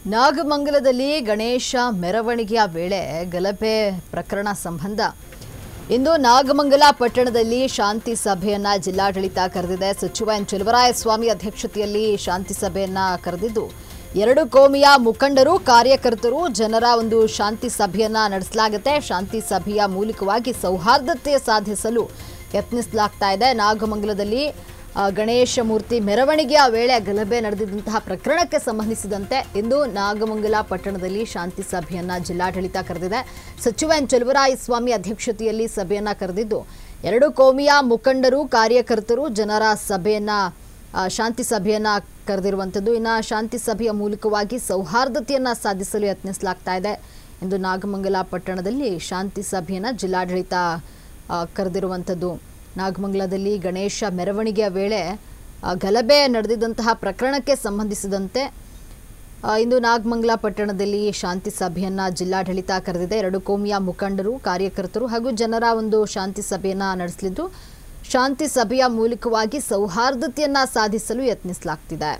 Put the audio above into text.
ನಾಗಮಂಗಲದಲ್ಲಿ ಗಣೇಶ ಮೆರವಣಿಗೆಯ ವೇಳೆ ಗಲಭೆ ಪ್ರಕರಣ ಸಂಬಂಧ ಇಂದು ನಾಗಮಂಗಲ ಪಟ್ಟಣದಲ್ಲಿ ಶಾಂತಿ ಸಭೆಯನ್ನ ಜಿಲ್ಲಾಡಳಿತ ಕರೆದಿದೆ. ಸಚಿವ ಎನ್ ಚೆಲುವರಾಯಸ್ವಾಮಿ ಅಧ್ಯಕ್ಷತೆಯಲ್ಲಿ ಶಾಂತಿ ಸಭೆಯನ್ನ ಕರೆದಿದ್ದು ಎರಡು ಕೋಮಿಯ ಮುಖಂಡರು, ಕಾರ್ಯಕರ್ತರು, ಜನರ ಒಂದು ಶಾಂತಿ ಸಭೆಯನ್ನ ನಡೆಸಲಾಗುತ್ತೆ. ಶಾಂತಿ ಸಭೆಯ ಮೂಲಕವಾಗಿ ಸೌಹಾರ್ದತೆ ಸಾಧಿಸಲು ಯತ್ನಿಸಲಾಗ್ತಾ ಇದೆ. ನಾಗಮಂಗಲದಲ್ಲಿ ಗಣೇಶ ಮೂರ್ತಿ ಮೆರವಣಿಗೆಯ ವೇಳೆ ಗಲಭೆ ನಡೆದಿದ್ದಂತಹ ಪ್ರಕರಣಕ್ಕೆ ಸಂಬಂಧಿಸಿದಂತೆ ಇಂದು ನಾಗಮಂಗಲ ಪಟ್ಟಣದಲ್ಲಿ ಶಾಂತಿ ಸಭೆಯನ್ನ ಜಿಲ್ಲಾಡಳಿತ ಕರೆದಿದೆ. ಸಚಿವ ಎನ್ ಚೆಲುವರಾಯಸ್ವಾಮಿ ಅಧ್ಯಕ್ಷತೆಯಲ್ಲಿ ಸಭೆಯನ್ನ ಕರೆದಿದ್ದು ಎರಡು ಕೋಮಿಯ ಮುಖಂಡರು, ಕಾರ್ಯಕರ್ತರು, ಜನರ ಸಭೆಯನ್ನ ಶಾಂತಿ ಸಭೆಯನ್ನ ಕರೆದಿರುವಂಥದ್ದು. ಇನ್ನು ಶಾಂತಿ ಸಭೆಯ ಮೂಲಕವಾಗಿ ಸೌಹಾರ್ದತೆಯನ್ನ ಸಾಧಿಸಲು ಯತ್ನಿಸಲಾಗ್ತಾ ಇದೆ. ಇಂದು ನಾಗಮಂಗಲ ಪಟ್ಟಣದಲ್ಲಿ ಶಾಂತಿ ಸಭೆಯನ್ನ ಜಿಲ್ಲಾಡಳಿತ ಕರೆದಿರುವಂಥದ್ದು. ನಾಗಮಂಗಲದಲ್ಲಿ ಗಣೇಶ ಮೆರವಣಿಗೆಯ ವೇಳೆ ಗಲಭೆ ನಡೆದಿದ್ದಂತಹ ಪ್ರಕರಣಕ್ಕೆ ಸಂಬಂಧಿಸಿದಂತೆ ಇಂದು ನಾಗಮಂಗಲ ಪಟ್ಟಣದಲ್ಲಿ ಶಾಂತಿ ಸಭೆಯನ್ನ ಜಿಲ್ಲಾಡಳಿತ ಕರೆದಿದೆ. ಎರಡು ಕೋಮಿಯ ಮುಖಂಡರು, ಕಾರ್ಯಕರ್ತರು ಹಾಗೂ ಜನರ ಒಂದು ಶಾಂತಿ ಸಭೆಯನ್ನ ನಡೆಸಲಿದ್ದು ಶಾಂತಿ ಸಭೆಯ ಮೂಲಕವಾಗಿ ಸೌಹಾರ್ದತೆಯನ್ನ ಸಾಧಿಸಲು ಯತ್ನಿಸಲಾಗ್ತಿದೆ.